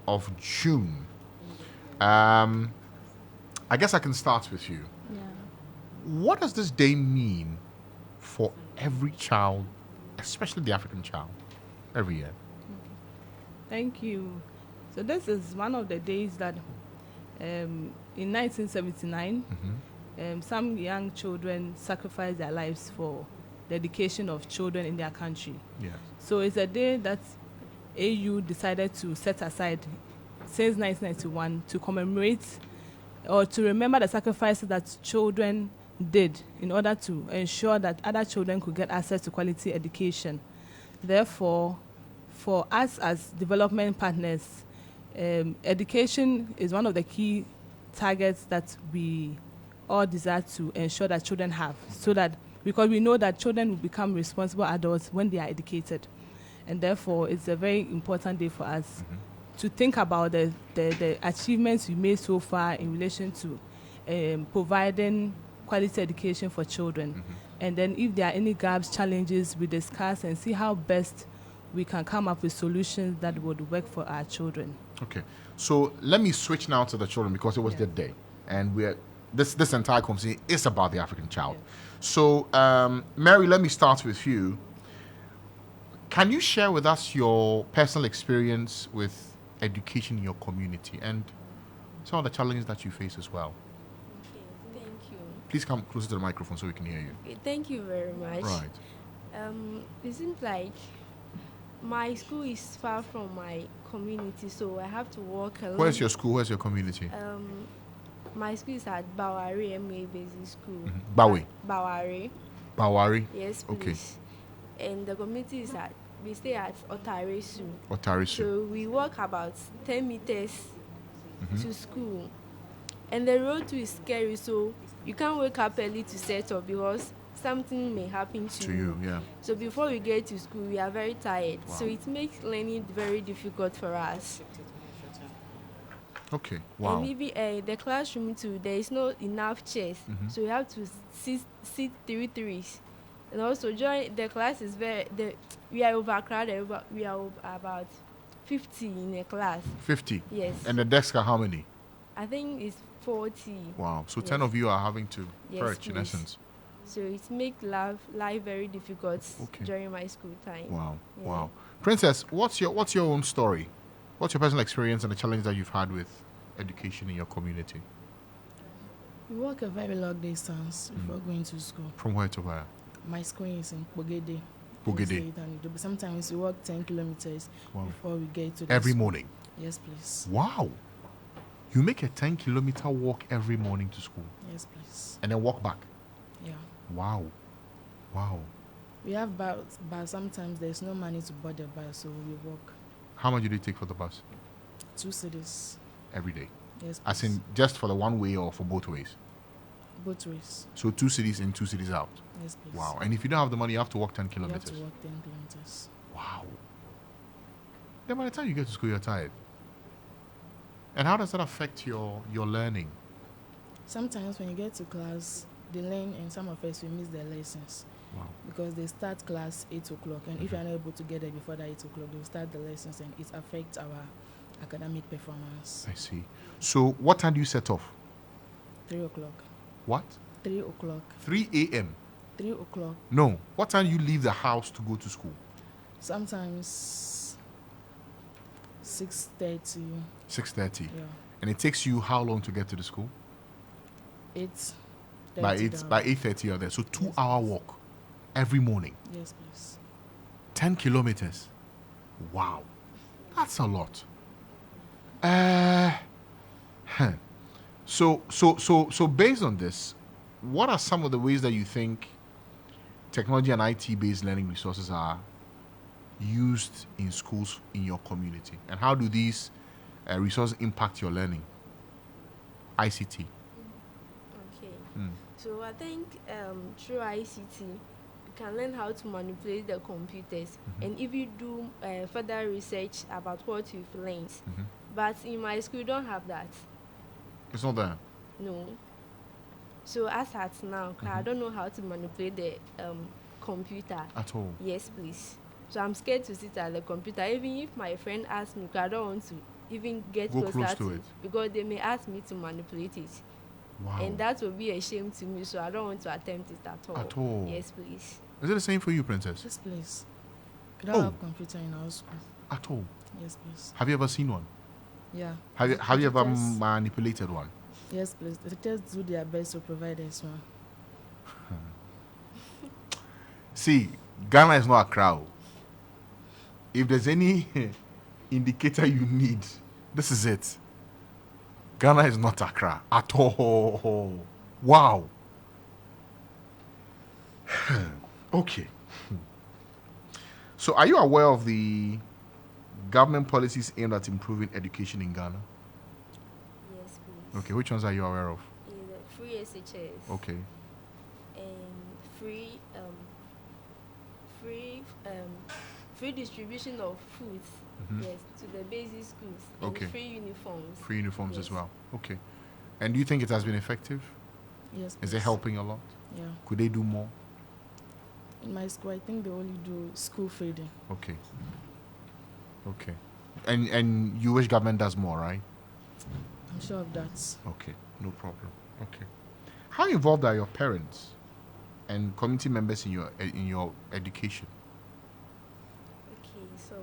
of June. I guess I can start with you. Yeah. What does this day mean for every child, especially the African child, every year? Thank you. So this is one of the days that in 1979, some young children sacrificed their lives for the education of children in their country. Yes. So it's a day that AU decided to set aside since 1991 to commemorate or to remember the sacrifices that children did in order to ensure that other children could get access to quality education. Therefore, for us as development partners, education is one of the key targets that we all desire to ensure that children have, so that because we know that children will become responsible adults when they are educated, and therefore it's a very important day for us to think about the achievements we made so far in relation to providing quality education for children. And then if there are any gaps, challenges, we discuss and see how best we can come up with solutions that would work for our children. Okay. So let me switch now to the children because it was their day. And this entire conversation is about the African child. Yeah. So, Mary, let me start with you. Can you share with us your personal experience with education in your community and some of the challenges that you face as well? Okay, thank you. Please come closer to the microphone so we can hear you. Okay, thank you very much. Right. It seems like my school is far from my community, so I have to walk alone. Where's your school? Where's your community? My school is at Bawari MA Basic School. Bawe. Bawari. Bawari. Yes, Okay. please. And the community is we stay at Otaresu. Otarisu. So we walk about 10 meters to school. And the road too is scary, so you can't wake up early to set off because something may happen to you, yeah. So before we get to school, we are very tired. Wow. So it makes learning very difficult for us. Okay. Wow. And even the classroom too, there is not enough chairs. So you have to sit 3 threes. And also during the class is we are overcrowded. We are about 50 in a class. 50? Yes. And the desks are how many? I think it's 40. Wow. So Yes. 10 of you are having to Yes, perch in please. essence. So it makes life very difficult Okay. during my school time. Wow. Yeah. Wow. Princess, what's your own story? What's your personal experience and the challenge that you've had with education in your community? We walk a very long distance before going to school. From where to where? My school is in Bogede. Bogede. Sometimes we walk 10 kilometers Wow. before we get to the Every school. morning? Yes, please. Wow. You make a 10-kilometer walk every morning to school Yes, please. and then walk back? Yeah. Wow. Wow. We have bus, but sometimes there's no money to board the bus, so we walk How much do they take for the bus 2 cities. every day? Yes, please. As in just for the one way or for both ways? both ways. So 2 cities in, 2 cities out. Yes, please. Wow. And if you don't have the money, you have to walk 10 You have kilometers. to walk 10 kilometers. Wow. Then by the time you get to school, you're tired. And how does that affect your learning? Sometimes when you get to class, they learn, and some of us we miss their lessons Wow. because they start class 8 o'clock, and if you are not able to get there before that 8 o'clock, they'll start the lessons, and it affects our academic performance. I see. So what time do you set off? 3 o'clock. What? 3 o'clock. 3 a.m.? 3 o'clock. No. What time do you leave the house to go to school? Sometimes 6:30. 6:30. Yeah. And it takes you how long to get to the school? 8. By 8:30 you're there. So 2-hour walk every morning. Yes, please. 10 kilometers. Wow. That's a lot. So based on this, what are some of the ways that you think technology and IT-based learning resources are used in schools in your community? And how do these resources impact your learning? ICT. Okay. So I think through ICT, you can learn how to manipulate the computers, and if you do further research about what you've learned. But in my school, you don't have that. It's not there. No. So as at now, I don't know how to manipulate the computer. At all. Yes, please. So I'm scared to sit at the computer. Even if my friend asks me, I don't want to even get Go closer close to to it. because they may ask me to manipulate it. Wow. And that will be a shame to me, so I don't want to attempt it at all. At all. Yes, please. Is it the same for you, Princess? Yes, please. We don't Oh. have computer in our school. At all. Yes, please. Have you ever seen one? Yeah. Have you ever Teachers- manipulated one? Yes, please. The teachers do their best to provide us one. See, Ghana is not a crowd. If there's any indicator you need, this is it. Ghana is not Accra at all. Wow. Okay. So, are you aware of the government policies aimed at improving education in Ghana? Yes, please. Okay, which ones are you aware of? Is a free SHS. Okay. And free distribution of foods. Mhm. Yes, to the basic schools. And Okay. free uniforms. Free uniforms as Yes. well. Okay. And do you think it has been effective? Yes, Is please. it helping a lot? Yeah. Could they do more? In my school, I think they only do school feeding. Okay. Okay. And you wish government does more, right? I'm sure of that. Okay. No problem. Okay. How involved are your parents and community members in your education? Okay, so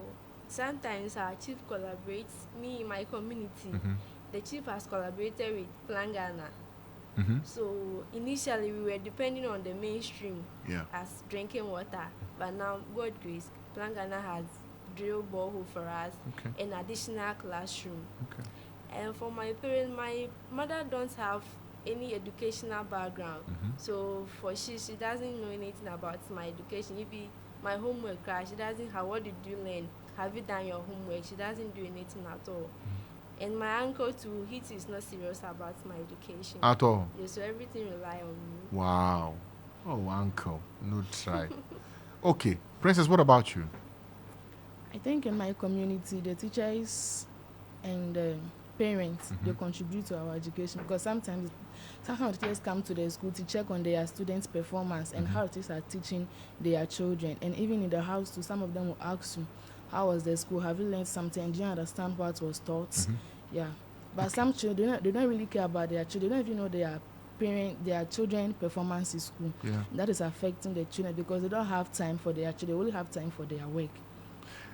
sometimes our chief collaborates. Me in my community, Mm-hmm. the chief has collaborated with Plan Ghana. Mm-hmm. So initially we were depending on the mainstream Yeah. as drinking water, but now God grace, Plan Ghana has drilled borehole for us, Okay. an additional classroom. Okay. And for my parents, my mother don't have any educational background. Mm-hmm. So for she doesn't know anything about my education. If my homework crash, she doesn't have what did you learn? Have you done your homework? She doesn't do anything at all. And my uncle too, he too is not serious about my education. At all? Yeah, so everything rely on me. Wow. Oh, uncle. No try. Okay. Princess, what about you? I think in my community, the teachers and parents, they contribute to our education because sometimes the teachers come to the school to check on their students' performance and how teachers are teaching their children. And even in the house too, some of them will ask you, how was the school? Have you learned something? Do you understand what was taught? Yeah. But some children, they don't really care about their children. They don't even know their children performance in school. Yeah. That is affecting the children because they don't have time for their children. They only have time for their work.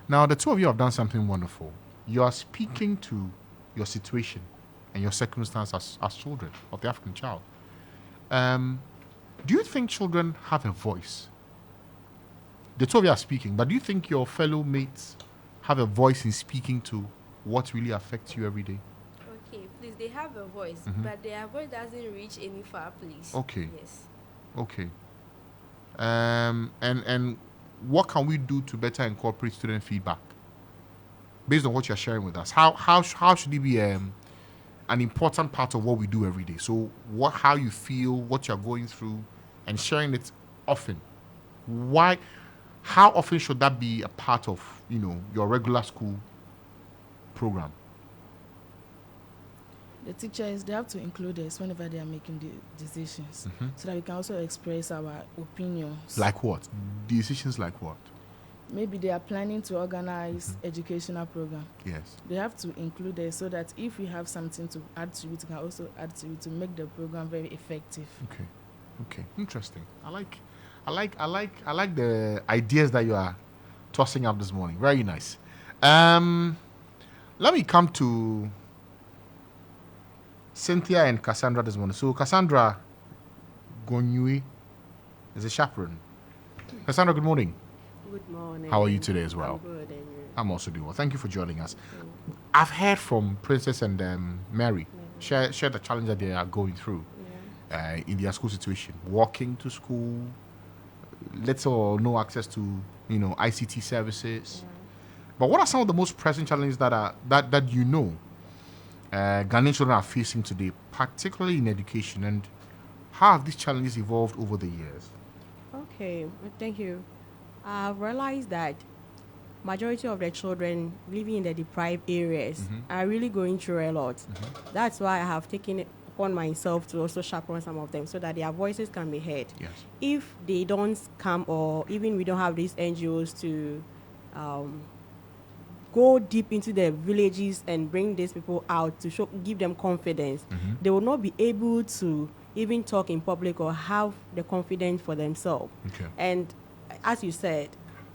Now, the two of you have done something wonderful. You are speaking to your situation and your circumstance as children of the African child. Do you think children have a voice? The two of you are speaking, but do you think your fellow mates have a voice in speaking to what really affects you every day? Okay, please, they have a voice, but their voice doesn't reach any far place. Okay. Yes. Okay. And what can we do to better incorporate student feedback based on what you're sharing with us? How should it be an important part of what we do every day? So how you feel, what you're going through, and sharing it often. How often should that be a part of your regular school program? The teachers, they have to include us whenever they are making the decisions so that we can also express our opinions. Like what? Decisions like what? Maybe they are planning to organize educational program. Yes. They have to include us so that if we have something to add to it, we can also add to it to make the program very effective. Okay. Interesting. I like the ideas that you are tossing up this morning. Very nice. Let me come to Cynthia and Cassandra this morning. So Cassandra Gonyui is a chaperone. Cassandra, good morning. Good morning. How are you today as well? I'm good, and you? I'm also doing well. Thank you for joining us. I've heard from Princess and Mary share the challenge that they are going through in their school situation. Walking to school, little or no access to ICT services. But what are some of the most pressing challenges that Ghanaian children are facing today, particularly in education, and how have these challenges evolved over the years? Okay, thank you. I've realized that majority of the children living in the deprived areas are really going through a lot. That's why I have taken it upon myself to also chaperone some of them so that their voices can be heard. Yes. If they don't come, or even we don't have these NGOs to go deep into the villages and bring these people out to give them confidence, they will not be able to even talk in public or have the confidence for themselves. Okay. And as you said,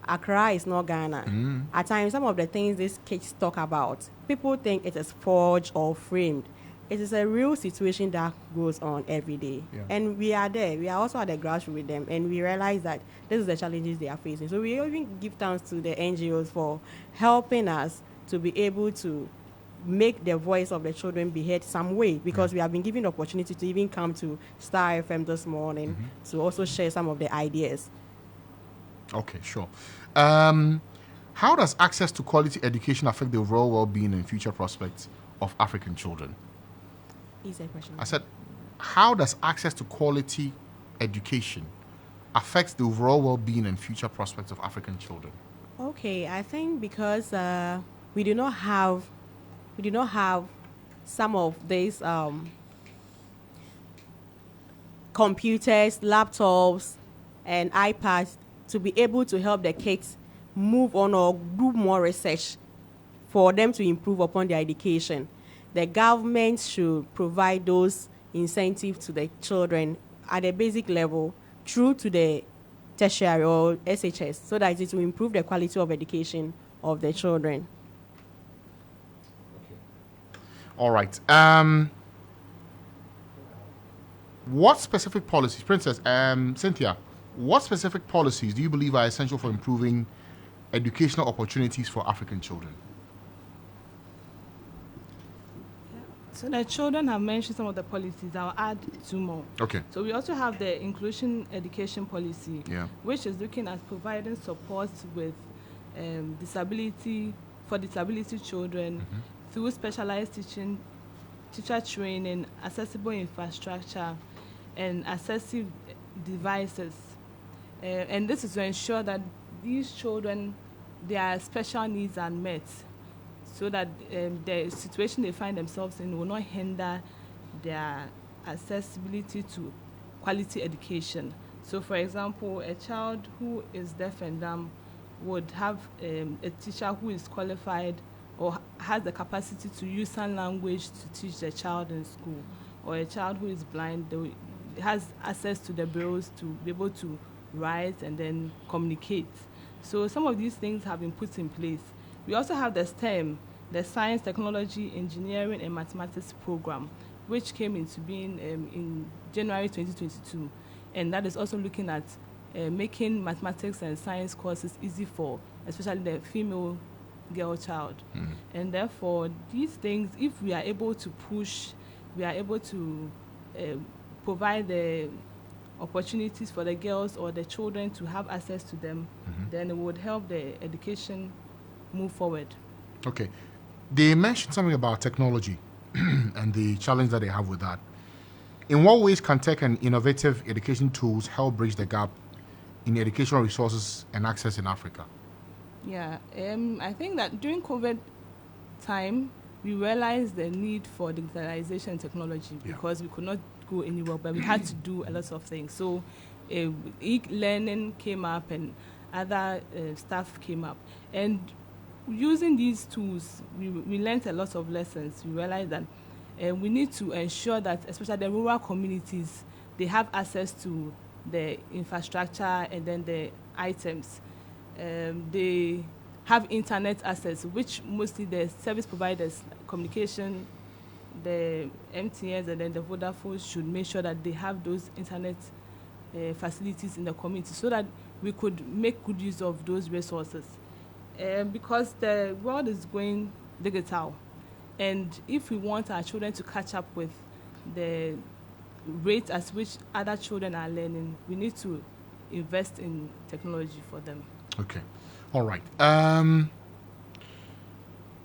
Accra is not Ghana. At times, some of the things these kids talk about, people think it is forged or framed. It is a real situation that goes on every day. Yeah. And we are there. We are also at the grassroots with them. And we realize that this is the challenges they are facing. So we even give thanks to the NGOs for helping us to be able to make the voice of the children be heard some way, because we have been given the opportunity to even come to Starr FM this morning to also share some of the ideas. Okay, sure. How does access to quality education affect the overall well-being and future prospects of African children? Easy question. I said, how does access to quality education affect the overall well-being and future prospects of African children? Okay, I think because we do not have some of these computers, laptops, and iPads to be able to help the kids move on or do more research for them to improve upon their education. The government should provide those incentives to the children at a basic level through to the tertiary or SHS, so that it will improve the quality of education of the children. All right. What specific policies, Princess, Cynthia, what specific policies do you believe are essential for improving educational opportunities for African children? So the children have mentioned some of the policies. I'll add two more. Okay. So we also have the inclusion education policy, which is looking at providing support with disability children through specialized teaching, teacher training, accessible infrastructure, and accessible devices. And this is to ensure that these children, their special needs are met, so that the situation they find themselves in will not hinder their accessibility to quality education. So, for example, a child who is deaf and dumb would have a teacher who is qualified or has the capacity to use sign language to teach the child in school, or a child who is blind has access to the brailles to be able to write and then communicate. So some of these things have been put in place. We also have the STEM, the Science, Technology, Engineering, and Mathematics program, which came into being in January 2022. And that is also looking at making mathematics and science courses easy for especially the female girl child. And therefore, these things, if we are able to push, we are able to provide the opportunities for the girls or the children to have access to them, then it would help the education move forward. Okay. They mentioned something about technology and the challenge that they have with that. In what ways can tech and innovative education tools help bridge the gap in educational resources and access in Africa? Yeah, I think that during COVID time, we realized the need for digitalization and technology because we could not go anywhere, but we had to do a lot of things. So e-learning came up and other stuff came up. And using these tools, we learned a lot of lessons. We realized that we need to ensure that, especially the rural communities, they have access to the infrastructure and then the items. They have internet access, which mostly the service providers, communication, the MTNs and then the Vodafone should make sure that they have those internet facilities in the community so that we could make good use of those resources. Because the world is going digital, and if we want our children to catch up with the rate at which other children are learning, we need to invest in technology for them. Okay. All right.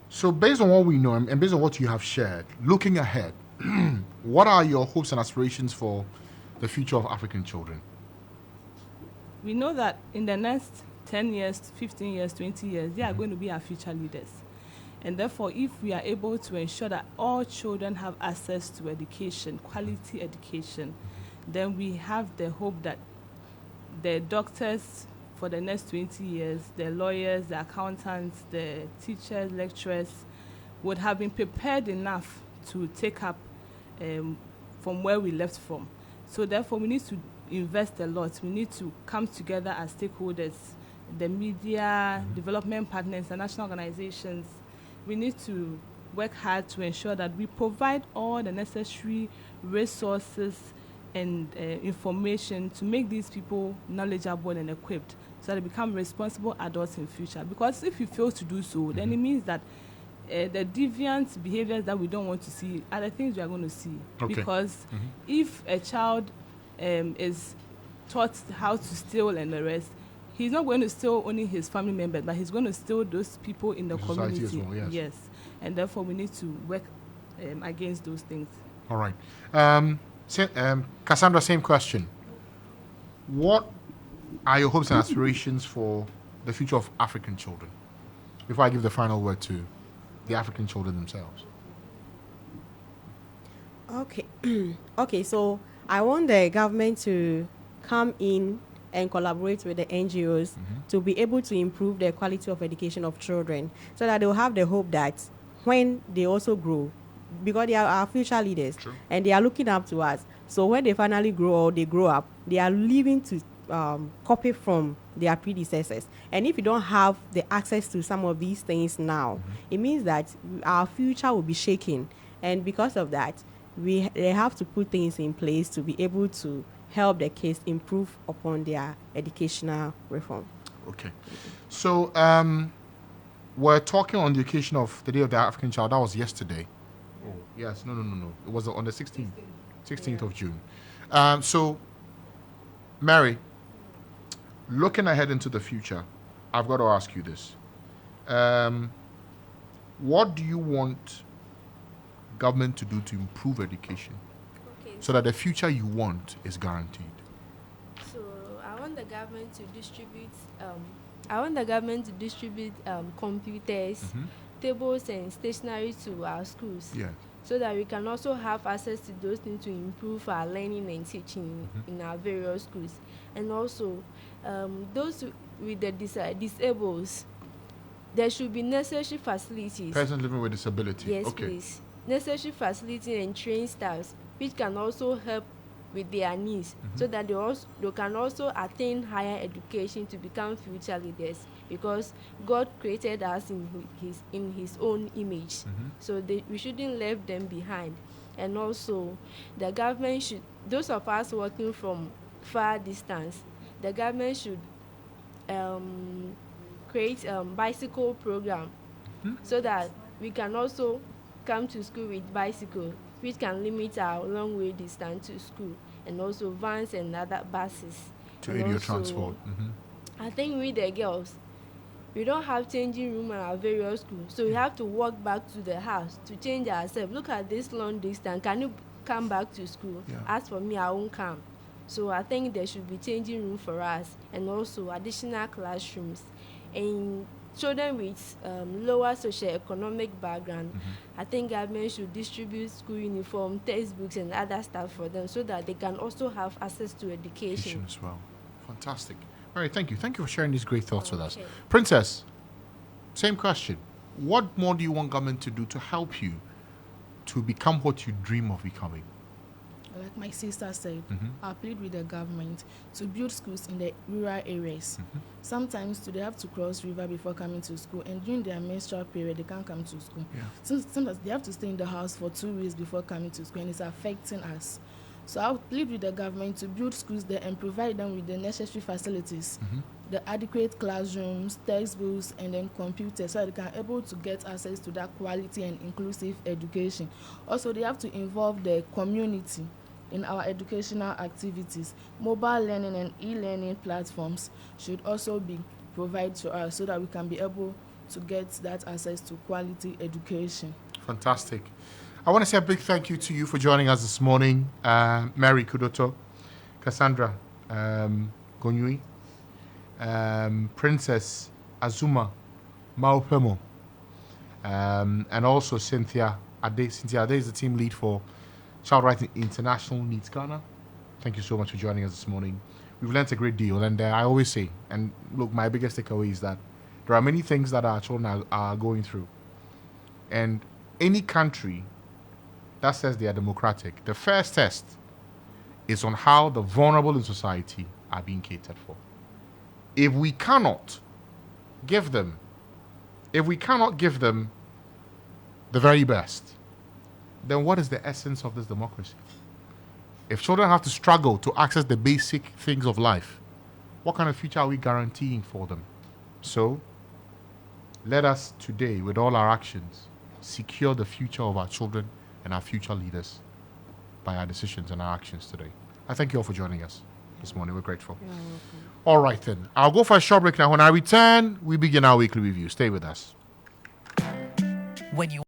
So based on what we know and based on what you have shared, looking ahead, what are your hopes and aspirations for the future of African children? We know that in the next 10 years, 15 years, 20 years, they are going to be our future leaders. And therefore, if we are able to ensure that all children have access to education, quality education, then we have the hope that the doctors, for the next 20 years, the lawyers, the accountants, the teachers, lecturers would have been prepared enough to take up from where we left from. So therefore, we need to invest a lot. We need to come together as stakeholders, the media, development partners, international organizations. We need to work hard to ensure that we provide all the necessary resources and information to make these people knowledgeable and equipped so that they become responsible adults in future. Because if you fail to do so, then it means that the deviant behaviors that we don't want to see are the things we are going to see. Okay. Because if a child is taught how to steal and the rest, he's not going to steal only his family members, but he's going to steal those people in the society community. as well, yes. And therefore we need to work against those things. All right. Cassandra, same question. What are your hopes and aspirations for the future of African children? Before I give the final word to the African children themselves. Okay. Okay, so I want the government to come in and collaborate with the NGOs to be able to improve the quality of education of children so that they'll have the hope that when they also grow, because they are our future leaders. True. And they are looking up to us. So when they finally grow or they grow up, they are leaving to copy from their predecessors. And if you don't have the access to some of these things now, it means that our future will be shaken. And because of that, they have to put things in place to be able to help the kids improve upon their educational reform. Okay. So we're talking on the occasion of the Day of the African Child. That was yesterday. Oh, yes. No. It was on the 16th of June. So, Mary, looking ahead into the future, I've got to ask you this. What do you want government to do to improve education so that the future you want is guaranteed? So I want the government to distribute computers, tables and stationery to our schools. Yeah. So that we can also have access to those things to improve our learning and teaching in our various schools. And also, those with the disables, there should be necessary facilities. Persons living with disability. Yes, okay. please. Necessary facilities and trained staffs, which can also help with their needs, so that they can also attain higher education to become future leaders. Because God created us in His own image, so we shouldn't leave them behind. And also, the government should, those of us working from far distance, the government should create bicycle program, so that we can also come to school with bicycle, which can limit our long way distance to school, and also vans and other buses. To aid your transport. I think we the girls, we don't have changing room in our various schools, so we have to walk back to the house to change ourselves. Look at this long distance. Can you come back to school? Yeah. As for me, I won't come. So I think there should be changing room for us, and also additional classrooms. And children with lower socioeconomic background, I think government should distribute school uniform, textbooks, and other stuff for them, so that they can also have access to education. As well. Fantastic. All right, thank you. Thank you for sharing these great thoughts with us. Okay. Princess, same question. What more do you want government to do to help you to become what you dream of becoming? Like my sister said, I plead with the government to build schools in the rural areas. Sometimes they have to cross river before coming to school, and during their menstrual period, they can't come to school. Yeah. Sometimes they have to stay in the house for 2 weeks before coming to school, and it's affecting us. So I would plead with the government to build schools there and provide them with the necessary facilities, the adequate classrooms, textbooks, and then computers, so that they can be able to get access to that quality and inclusive education. Also, they have to involve the community in our educational activities. Mobile learning and e-learning platforms should also be provided to us, so that we can be able to get that access to quality education. Fantastic. I want to say a big thank you to you for joining us this morning. Mary Kudoto, Cassandra Gonyui, Princess Azuma Maupemo, and also Cynthia Ade. Cynthia Ade is the team lead for Child Rights International Needs Ghana. Thank you so much for joining us this morning. we've learned a great deal. And I always say, and look, my biggest takeaway is that there are many things that our children are going through. And any country that says they are democratic, the first test is on how the vulnerable in society are being catered for. If we cannot give them the very best, then what is the essence of this democracy? If children have to struggle to access the basic things of life, what kind of future are we guaranteeing for them? So, let us today, with all our actions, secure the future of our children and our future leaders by our decisions and our actions today. I thank you all for joining us this morning. We're grateful. You're welcome. All right, then. I'll go for a short break now. When I return, we begin our weekly review. Stay with us. When you